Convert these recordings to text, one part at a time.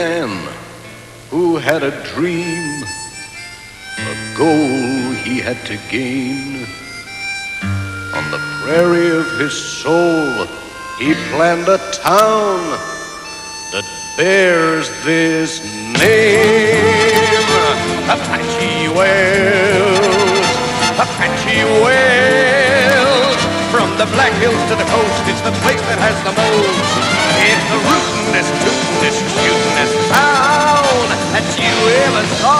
Man who had a dream, a goal he had to gain. On the prairie of his soul, he planned a town that bears this name. Apache Wells, Apache Wells. From the Black Hills to the coast, it's the place that has the most. It's the rootinest, tootinest, shootinest town that you ever saw.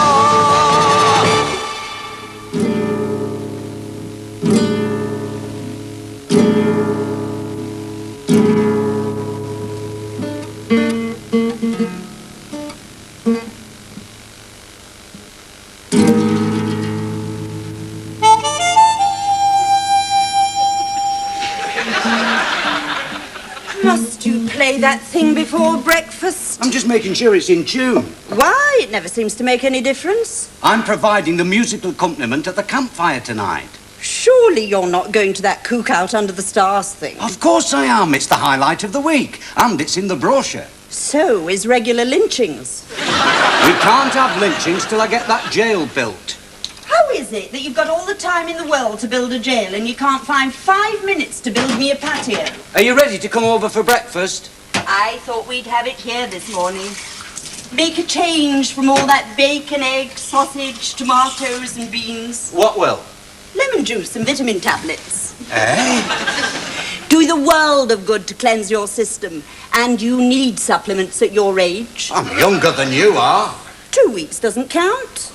Must you play that thing before breakfast? I'm just making sure it's in tune. Why? It never seems to make any difference. I'm providing the musical accompaniment at the campfire tonight. Surely you're not going to that cookout under the stars thing. Of course I am. It's the highlight of the week. And it's in the brochure. So is regular lynchings. We can't have lynchings till I get that jail built. How is it that you've got all the time in the world to build a jail and you can't find 5 minutes to build me a patio? Are you ready to come over for breakfast? I thought we'd have it here this morning. Make a change from all that bacon, egg, sausage, tomatoes and beans. What will? Lemon juice and vitamin tablets. Eh? Do the world of good to cleanse your system, and you need supplements at your age. I'm younger than you are. 2 weeks doesn't count.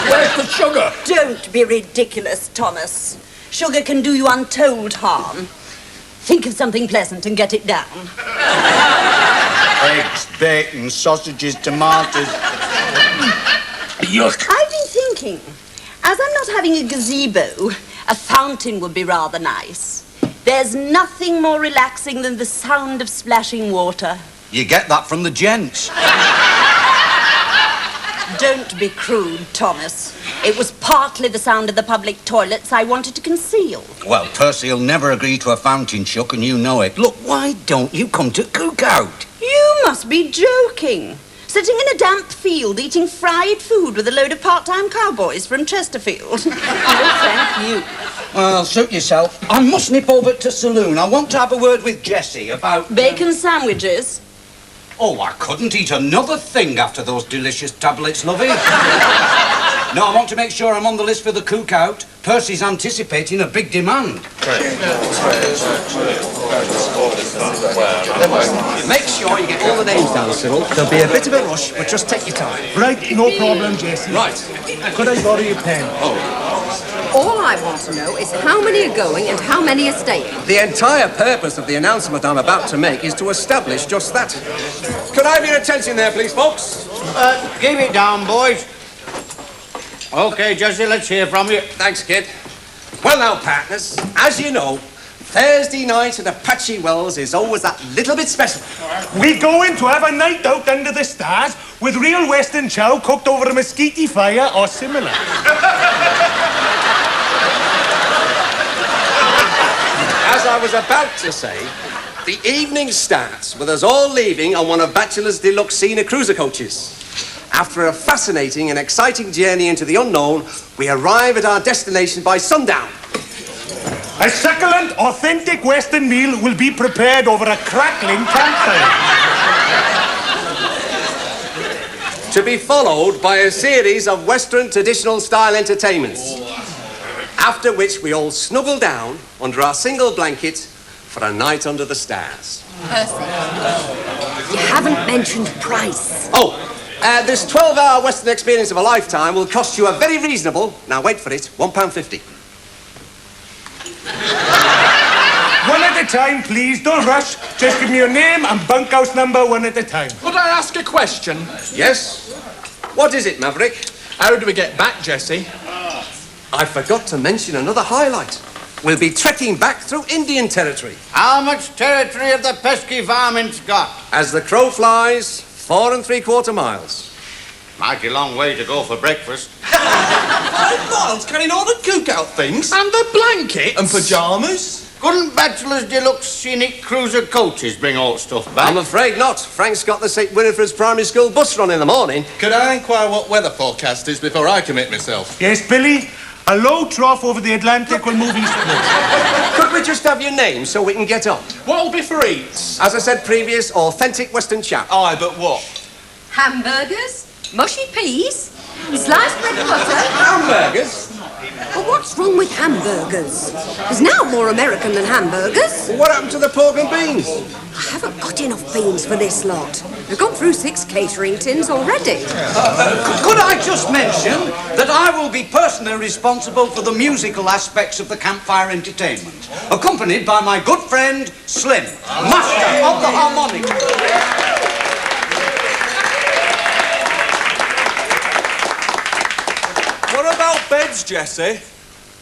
Where's the sugar? Don't be ridiculous, Thomas. Sugar can do you untold harm. Think of something pleasant and get it down. Eggs, bacon, sausages, tomatoes. Yuck. I've been thinking, as I'm not having a gazebo, a fountain would be rather nice. There's nothing more relaxing than the sound of splashing water. You get that from the gents. Don't be crude, Thomas. It was partly the sound of the public toilets I wanted to conceal. Well, Percy'll never agree to a fountain chuck, and you know it. Look, why don't you come to cookout? You must be joking. Sitting in a damp field eating fried food with a load of part-time cowboys from Chesterfield. Oh, thank you. Well, suit yourself. I must nip over to saloon. I want to have a word with Jessie about... Bacon sandwiches. Oh, I couldn't eat another thing after those delicious tablets, lovey. No, I want to make sure I'm on the list for the cookout. Percy's anticipating a big demand. Make sure you get all the names down, Cyril. There'll be a bit of a rush, but just take your time. Right, no problem, Jesse. Right. Could I borrow your pen? All I want to know is how many are going and how many are staying. The entire purpose of the announcement I'm about to make is to establish just that. Could I have your attention there, please, folks? Keep it down, boys. Okay, Jesse, let's hear from you. Thanks, kid. Well now, partners, as you know, Thursday night at Apache Wells is always that little bit special. We're going to have a night out under the stars with real Western chow cooked over a mesquite fire or similar. As I was about to say, the evening starts with us all leaving on one of Bachelor's Deluxe Senior Cruiser coaches. After a fascinating and exciting journey into the unknown, we arrive at our destination by sundown. A succulent, authentic Western meal will be prepared over a crackling campfire. To be followed by a series of Western traditional style entertainments. After which we all snuggle down under our single blanket for a night under the stars. Percy, you haven't mentioned price. Oh, this 12-hour Western experience of a lifetime will cost you a very reasonable, now wait for it, £1.50. One at a time, please. Don't rush. Just give me your name and bunkhouse number one at a time. Could I ask a question? Yes? What is it, Maverick? How do we get back, Jesse? I forgot to mention another highlight. We'll be trekking back through Indian territory. How much territory have the pesky varmints got? As the crow flies, 4 3/4 miles. Mighty long way to go for breakfast. 5 miles carrying all the cookout things? And the blanket? And pyjamas? Couldn't Bachelor's Deluxe Scenic Cruiser coaches bring all stuff back? I'm afraid not. Frank's got the St. Winifred's Primary School bus run in the morning. Could I inquire what weather forecast is before I commit myself? Yes, Billy? A low trough over the Atlantic will move eastwards. Could we just have your name so we can get on? What'll be for eats? As I said previous, authentic Western chap. Aye, but what? Hamburgers, mushy peas, sliced bread and butter. Hamburgers? But what's wrong with hamburgers? There's now more American than hamburgers. Well, what happened to the pork and beans? I haven't got enough beans for this lot. We've gone through 6 catering tins already. Could I just mention that I will be personally responsible for the musical aspects of the campfire entertainment, accompanied by my good friend Slim, master of the harmonica. What about beds, Jesse?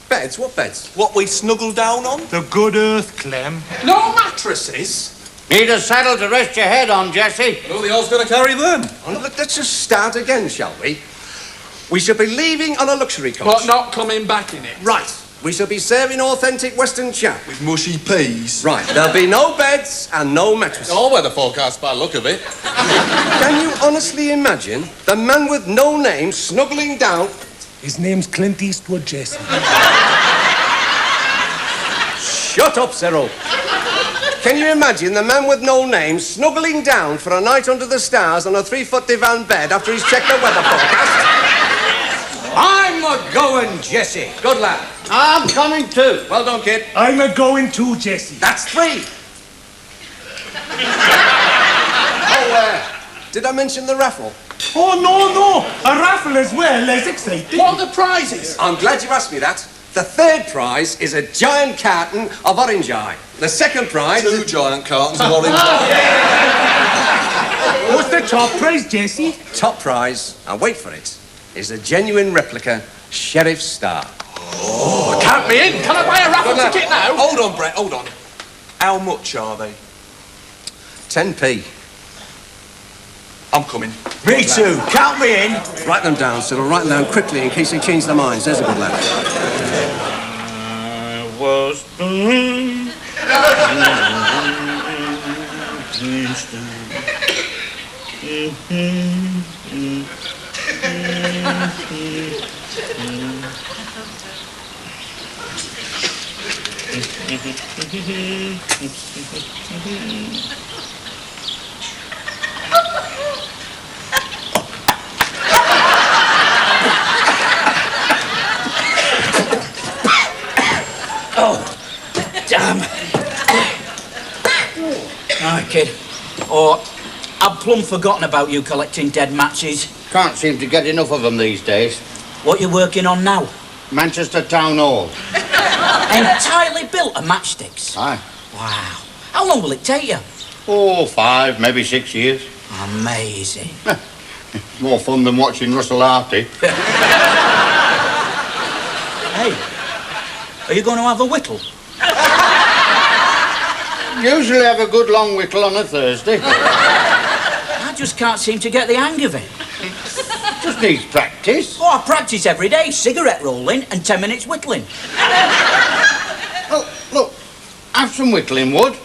Beds? What beds? What we snuggle down on? The good earth, Clem. No mattresses? Need a saddle to rest your head on, Jesse. Who the hell's going to carry them? Well, let's just start again, shall we? We shall be leaving on a luxury coach. But not coming back in it. Right. We shall be serving authentic Western chap. With mushy peas? Right. There'll be no beds and no mattresses. All weather forecast by the look of it. Can you honestly imagine the man with no name snuggling down? His name's Clint Eastwood, Jesse. Shut up, Cyril. Can you imagine the man with no name snuggling down for a night under the stars on a 3-foot divan bed after he's checked the weather forecast? I'm a-going, Jesse. Good lad. I'm coming too. Well done, kid. I'm a-going too, Jesse. That's 3. Oh, did I mention the raffle? Oh, no. A raffle as well. That's exciting. What are the prizes? I'm glad you asked me that. The 3rd prize is a giant carton of orange eye. The 2nd prize 2 giant cartons of orange. What's the top prize, Jesse? Top prize, and wait for it, is a genuine replica Sheriff's Star. Count me in. Can I buy a raffle ticket now? Hold on, Brett, hold on. How much are they? 10p. I'm coming. Me too. Count me in. Write them down, Cyril. Write them down quickly in case they change their minds. There's a good lad. I was born. Damn. Aye, kid. Oh, I've plumb forgotten about you collecting dead matches. Can't seem to get enough of them these days. What you working on now? Manchester Town Hall. Entirely built of matchsticks? Aye. Wow. How long will it take you? Oh, 5, maybe 6 years. Amazing. More fun than watching Russell Harty. Hey, are you going to have a whittle? Usually have a good long whittle on a Thursday. I just can't seem to get the hang of it. Just needs practice. Oh, I practice every day. Cigarette rolling and 10 minutes whittling. Oh, look, have some whittling wood,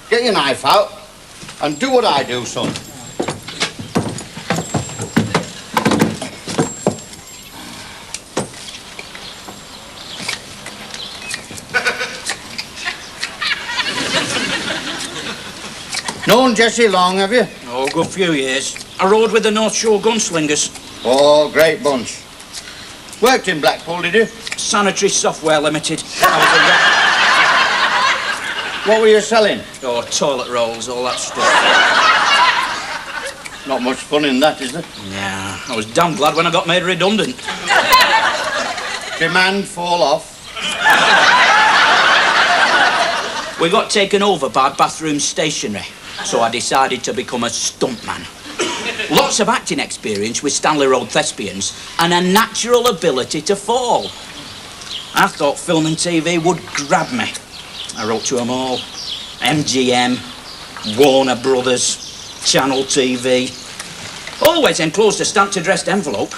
get your knife out, and do what I do, son. Known Jesse long, have you? Oh, good few years. I rode with the North Shore Gunslingers. Oh, great bunch. Worked in Blackpool, did you? Sanitary Software Limited. What were you selling? Oh, toilet rolls, all that stuff. Not much fun in that, is there? Yeah, I was damn glad when I got made redundant. Demand fall off. We got taken over by Bathroom Stationery, so I decided to become a stuntman. Lots of acting experience with Stanley Road Thespians and a natural ability to fall. I thought film and TV would grab me. I wrote to them all. MGM, Warner Brothers, Channel TV. Always enclosed a stamped addressed envelope.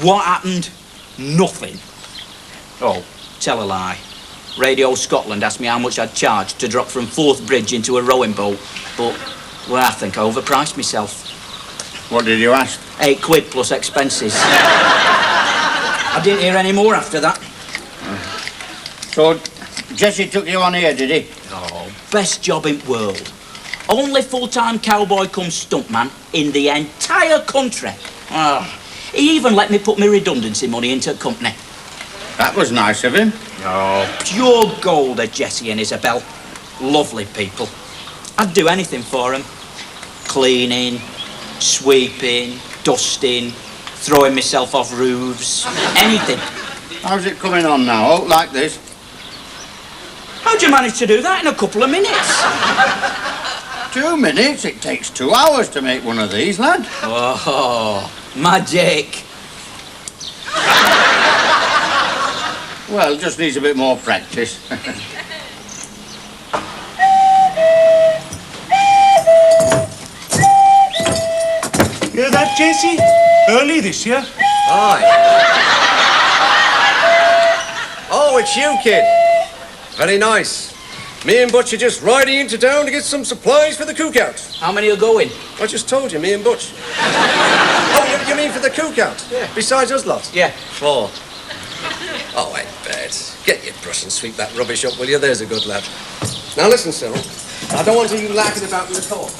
What happened? Nothing. Oh, tell a lie. Radio Scotland asked me how much I'd charge to drop from Forth Bridge into a rowing boat, but, well, I think I overpriced myself. What did you ask? £8 plus expenses. I didn't hear any more after that. So, Jesse took you on here, did he? Oh, best job in world. Only full-time cowboy come stuntman in the entire country. Oh, he even let me put my redundancy money into the company. That was nice of him. Oh, pure gold are Jessie and Isabel. Lovely people. I'd do anything for them. Cleaning, sweeping, dusting, throwing myself off roofs, anything. How's it coming on now, out like this? How'd you manage to do that in a couple of minutes? 2 minutes? It takes 2 hours to make one of these, lad. Oh, magic. Well, just needs a bit more practice. Hear that, Jesse? Early this year. Aye. Oh, it's you, kid. Very nice. Me and Butch are just riding into town to get some supplies for the cookout. How many are going? I just told you, me and Butch. Oh, you mean for the cookout? Yeah. Besides us lot? Yeah. 4. Oh, I bet. Get your brush and sweep that rubbish up, will you? There's a good lad. Now listen, Cyril. I don't want you lacking about with the talk.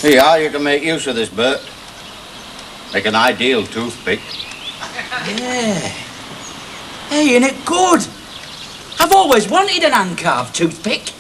Here, you can make use of this, Bert. Make an ideal toothpick. Yeah. Hey, ain't it good? I've always wanted an hand-carved toothpick.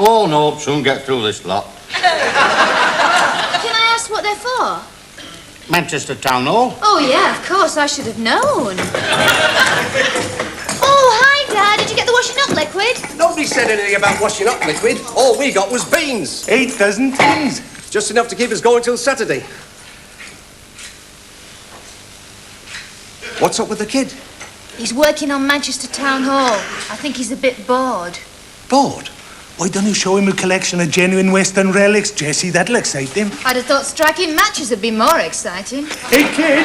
Oh, no, soon get through this lot. Can I ask what they're for? Manchester Town Hall. Oh, yeah, of course, I should have known. Oh, hi, Dad. Did you get the washing up liquid? Nobody said anything about washing up liquid. All we got was beans. 8 dozen tins. Just enough to keep us going till Saturday. What's up with the kid? He's working on Manchester Town Hall. I think he's a bit bored. Bored? Why don't you show him a collection of genuine Western relics, Jesse? That'll excite him. I'd have thought striking matches would be more exciting. Hey, kid.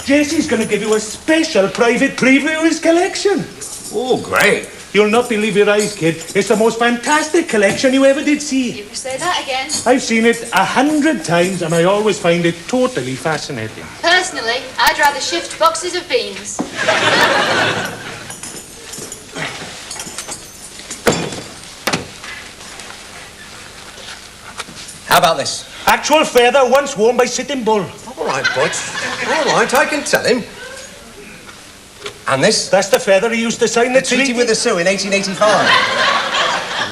Jesse's going to give you a special private preview of his collection. Oh, great. You'll not believe your eyes, kid. It's the most fantastic collection you ever did see. You can say that again. I've seen it 100 times, and I always find it totally fascinating. Personally, I'd rather shift boxes of beans. How about this? Actual feather once worn by Sitting Bull. All right, Butch. All right, I can tell him. And this? That's the feather he used to sign the treaty with the Sioux in 1885.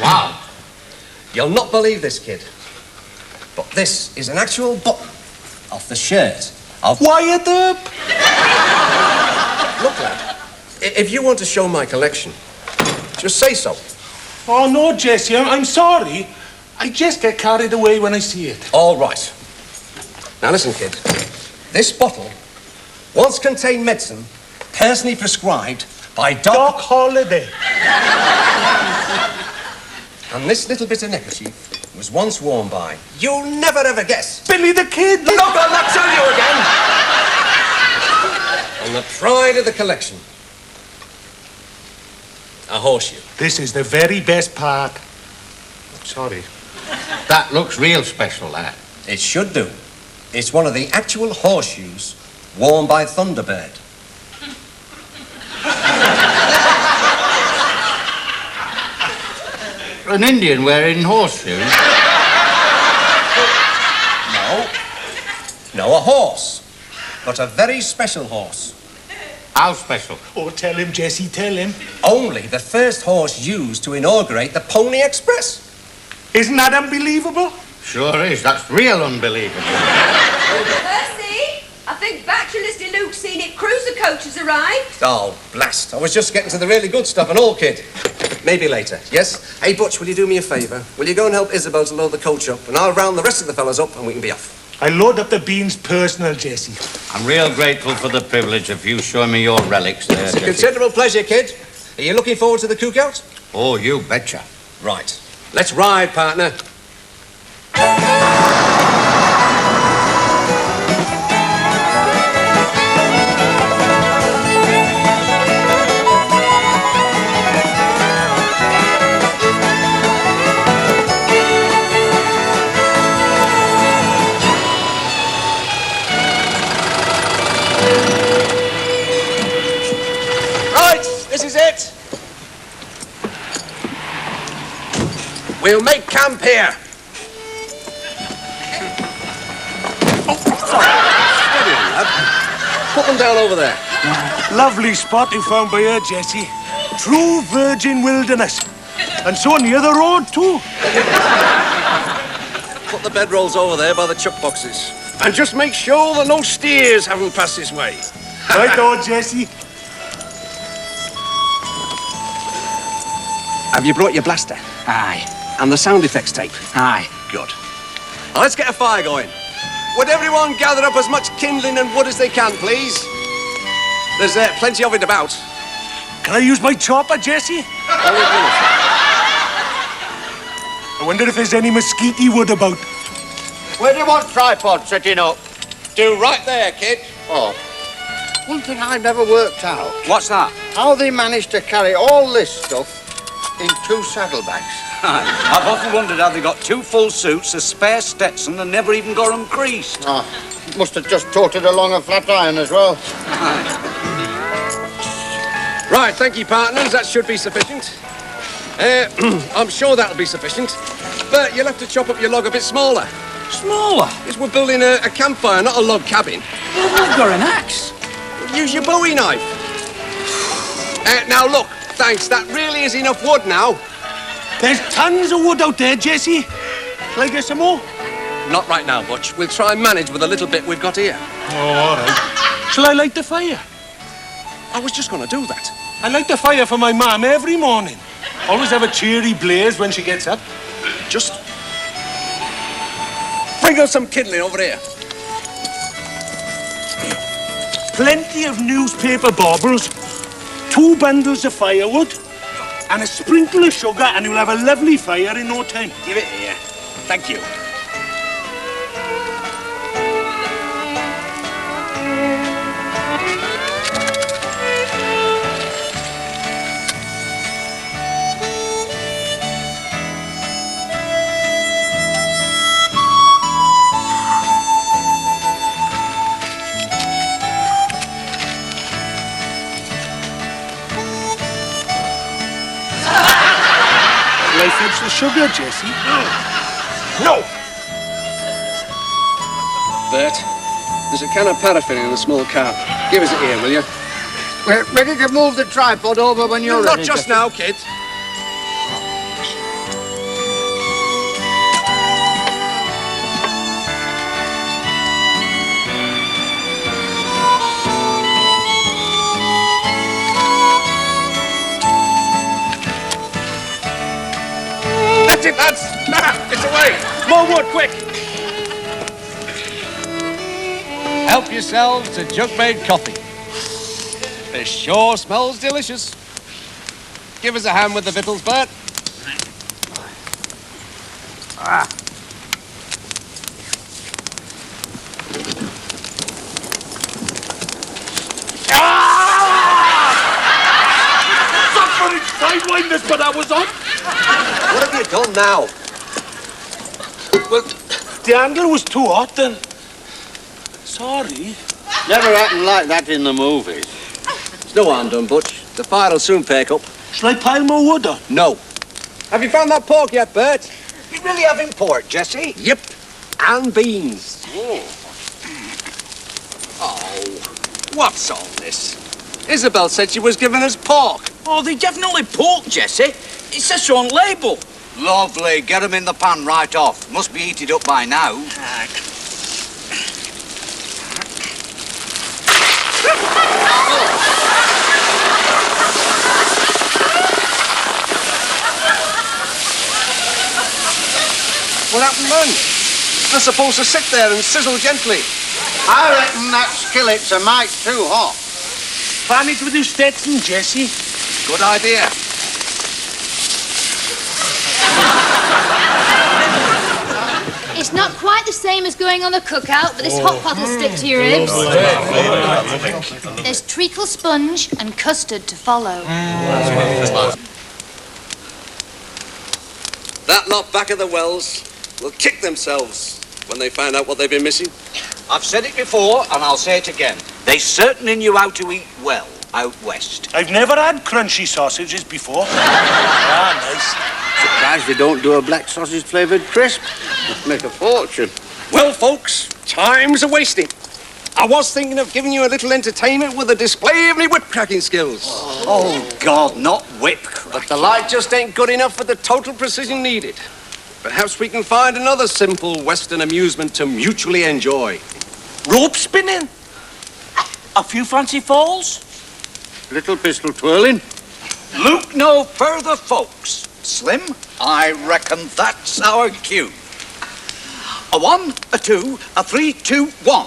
Wow. You'll not believe this, kid. But this is an actual button off the shirt of Wyatt Earp. Look, lad, if you want to show my collection, just say so. Oh, no, Jesse, I'm sorry. I just get carried away when I see it. All right. Now listen, kid. This bottle once contained medicine personally prescribed by Doc Holliday. And this little bit of neckerchief was once worn by, you'll never ever guess, Billy the Kid. Look, I'll not tell you again. And the pride of the collection, a horseshoe. This is the very best part. Sorry. That looks real special, that. It should do. It's one of the actual horseshoes worn by Thunderbird. An Indian wearing horseshoes? No, a horse. But a very special horse. How special? Oh, tell him, Jesse, tell him. Only the first horse used to inaugurate the Pony Express. Isn't that unbelievable? Sure is. That's real unbelievable. Percy? I think Bachelor's Deluxe Scenic Cruiser coach has arrived. Oh, blast. I was just getting to the really good stuff and all, kid. Maybe later, yes? Hey, Butch, will you do me a favour? Will you go and help Isabel to load the coach up, and I'll round the rest of the fellas up and we can be off. I load up the beans personal, Jesse. I'm real grateful for the privilege of you showing me your relics there, It's a Jesse. considerable pleasure, kid. Are you looking forward to the cookout? Oh, you betcha. Right. Let's ride, partner. Right, this is it. We'll make camp here. Steady on, lad. Put them down over there. Lovely spot you found by her, Jesse. True virgin wilderness. And so near the road, too. Put the bedrolls over there by the chuck boxes. And just make sure that no steers haven't passed this way. Right on, Jesse. Have you brought your blaster? Aye. And the sound effects tape? Aye. Good. Now let's get a fire going. Would everyone gather up as much kindling and wood as they can, please? There's plenty of it about. Can I use my chopper, Jesse? I wonder if there's any mosquito wood about. Where do you want tripod setting up? Do right there, kid. Oh, one thing I've never worked out. What's that? How they managed to carry all this stuff in 2 saddlebags. I've often wondered how they got 2 full suits, a spare Stetson, and never even got them creased. Ah, must have just toted along a flat iron as well. Right, thank you, partners. That should be sufficient. I'm sure that'll be sufficient. But you'll have to chop up your log a bit smaller. Smaller? Because we're building a campfire, not a log cabin. Well, I've got an axe. Use your Bowie knife. Now, look, thanks. That really is enough wood now. There's tons of wood out there, Jesse. Shall I get some more? Not right now, Butch. We'll try and manage with the little bit we've got here. Oh, all right. Shall I light the fire? I was just going to do that. I light the fire for my mum every morning. Always have a cheery blaze when she gets up. Just bring out some kindling over here. Plenty of newspaper baubles, 2 bundles of firewood, and a sprinkle of sugar, and you'll have a lovely fire in no time. Give it here. Thank you. Shall I fetch the sugar, Jesse? No! Bert, there's a can of paraffin in a small cart. Give us it here, will you? We're ready to move the tripod over when you're Not ready. just now, kid. That's it, lads. It's away. More wood, quick. Help yourselves to jug-made coffee. It sure smells delicious. Give us a hand with the victuals, Bert. Somebody sidewind this, but I was on. What have you done now? Well, the handle was too hot then. Sorry. Never happened like that in the movies. There's no harm done, Butch. The fire'll soon perk up. Shall I pile more wood on? No. Have you found that pork yet, Bert? You really having pork, Jesse? Yep. And beans. Oh, what's all this? Isabel said she was giving us pork. Oh, they definitely pork, Jesse. It says so on label. Lovely. Get them in the pan right off. Must be heated up by now. What happened then? They're supposed to sit there and sizzle gently. I reckon that skillet's a mite too hot. Fan it with your Stetson, Jesse. Good idea. It's not quite the same as going on a cookout, but this hot pot will stick to your ribs. There's treacle sponge and custard to follow. That lot back at the wells will kick themselves when they find out what they've been missing. I've said it before, and I'll say it again. They certainly knew how to eat well out west. I've never had crunchy sausages before. Ah, nice. Surprised they don't do a black sausage-flavoured crisp. It'd make a fortune. Well, folks, time's a-wasting. I was thinking of giving you a little entertainment with a display of me whip-cracking skills. Oh, God, not whip crack. But the light just ain't good enough for the total precision needed. Perhaps we can find another simple Western amusement to mutually enjoy. Rope spinning? A few fancy falls? Little pistol twirling. Look no further, folks. Slim, I reckon that's our cue. A 1, a 2, a 3, 2, 1.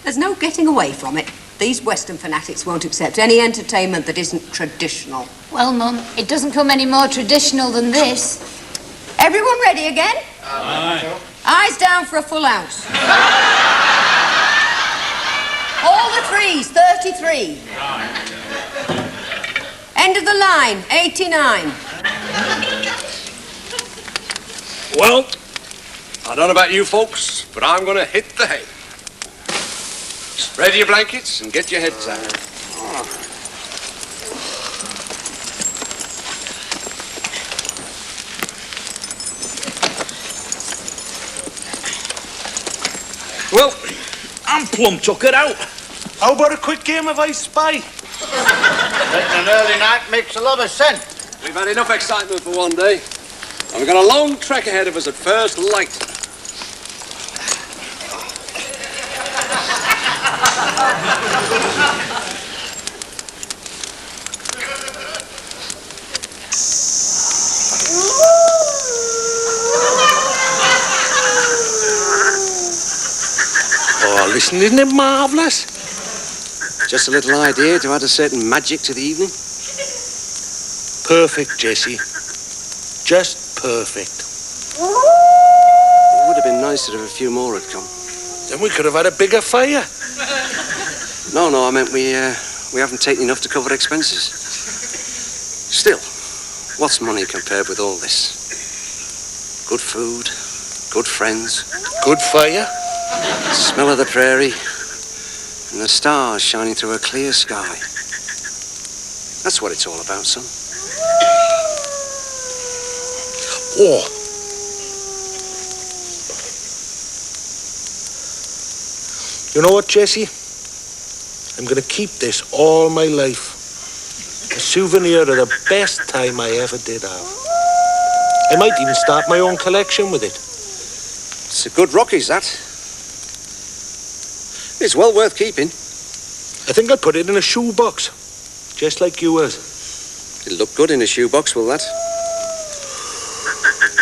There's no getting away from it. These Western fanatics won't accept any entertainment that isn't traditional. Well, Mum, it doesn't come any more traditional than this. Everyone ready again? Aye. Eyes down for a full house. All the threes, 33. End of the line, 89. Well, I don't know about you folks, but I'm going to hit the hay. Spread your blankets and get your heads out. Well, I'm plumb tuckered out. How about a quick game of I Spy? Betting an early night makes a lot of sense. We've had enough excitement for one day, and we've got a long trek ahead of us at first light. Oh, listen, isn't it marvellous? Just a little idea to add a certain magic to the evening. Perfect, Jesse. Just perfect. It would have been nicer if a few more had come. Then we could have had a bigger fire. No, I meant we haven't taken enough to cover expenses. Still, what's money compared with all this? Good food, good friends. Good fire. Smell of the prairie, and the stars shining through a clear sky. That's what it's all about, son. Oh. You know what, Jesse? I'm going to keep this all my life. A souvenir of the best time I ever did have. I might even start my own collection with it. It's a good Rockies, that. It's well worth keeping. I think I'll put it in a shoebox, just like yours. It'll look good in a shoebox, will that?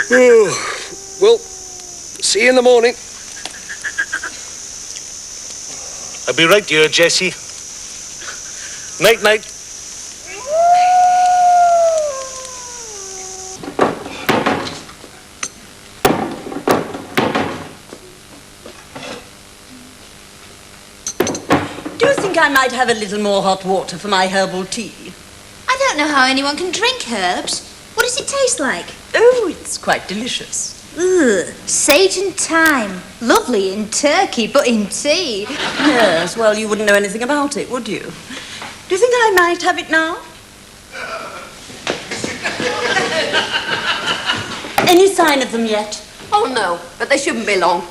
Oh, well, see you in the morning. I'll be right here, Jesse. Night, night. Do you think I might have a little more hot water for my herbal tea? I don't know how anyone can drink herbs. What does it taste like? Oh, it's quite delicious. Ugh, sage and thyme. Lovely in turkey, but in tea. Yes, well, you wouldn't know anything about it, would you? Do you think I might have it now? Any sign of them yet? Oh, no, but they shouldn't be long.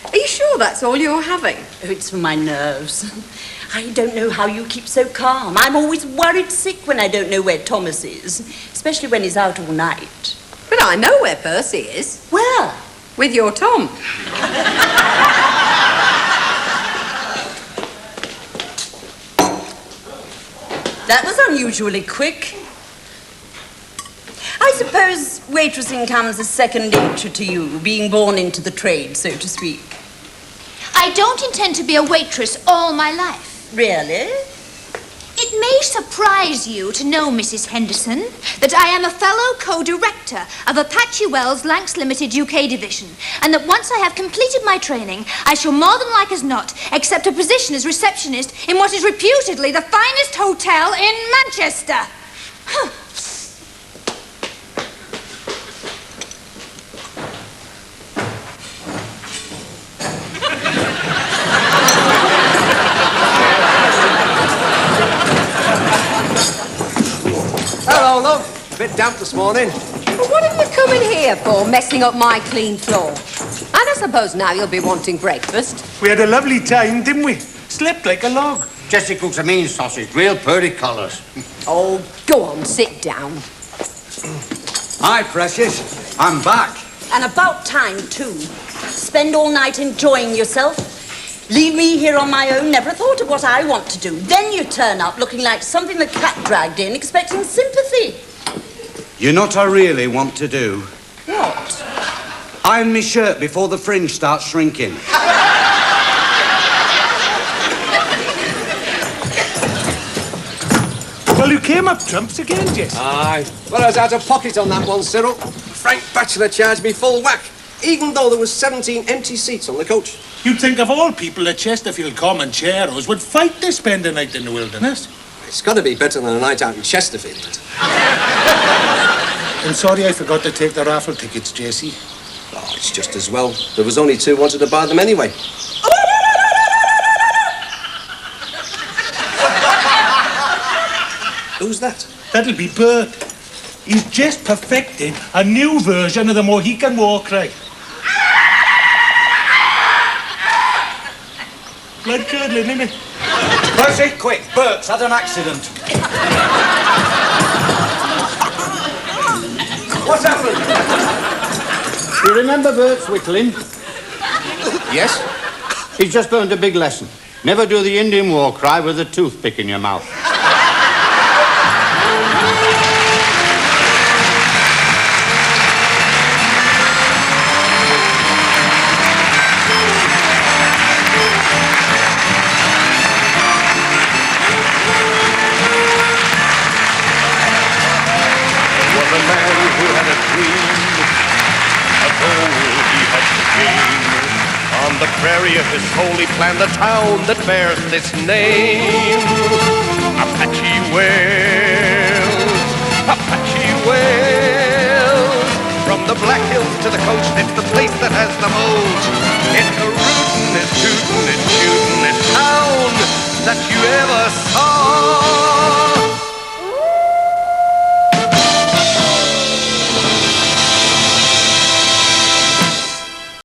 Are you sure that's all you're having? Oh, it's for my nerves. I don't know how you keep so calm. I'm always worried sick when I don't know where Thomas is, especially when he's out all night. But I know where Percy is. Where? With your Tom. That was unusually quick. I suppose waitressing comes as second nature to you, being born into the trade, so to speak. I don't intend to be a waitress all my life. Really? It may surprise you to know, Mrs. Henderson, that I am a fellow co-director of Apache Wells Lancs Limited UK division, and that once I have completed my training, I shall more than like as not accept a position as receptionist in what is reputedly the finest hotel in Manchester. Huh. Hello, love. A bit damp this morning. But what have you come in here for, messing up my clean floor? And I suppose now you'll be wanting breakfast. We had a lovely time, didn't we? Slept like a log. Jessie cooks a mean sausage, real purdy colours. Oh, go on, sit down. Hi, precious. I'm back. And about time, too. Spend all night enjoying yourself. Leave me here on my own, never thought of what I want to do. Then you turn up looking like something the cat dragged in, expecting sympathy. You know what I really want to do? What? Iron me shirt before the fringe starts shrinking. Well, you came up trumps again, Jess. Aye. Well, I was out of pocket on that one, Cyril. Frank Batchelor charged me full whack, even though there was 17 empty seats on the coach. You'd think of all people at Chesterfield Common Cheros would fight to spend a night in the wilderness. It's got to be better than a night out in Chesterfield. I'm sorry I forgot to take the raffle tickets, Jessie. Oh, it's just as well. There was only 2 wanted to buy them anyway. Who's that? That'll be Bert. He's just perfected a new version of the Mohican war cry. Blood curdling, isn't it? Percy, quick. Bert's had an accident. What's happened? You remember Bert's whittling? Yes? He's just learned a big lesson. Never do the Indian war cry with a toothpick in your mouth. On the prairie of his soul he planned the town that bears this name. Apache Wells, Apache Wells. From the Black Hills to the coast, it's the place that has the most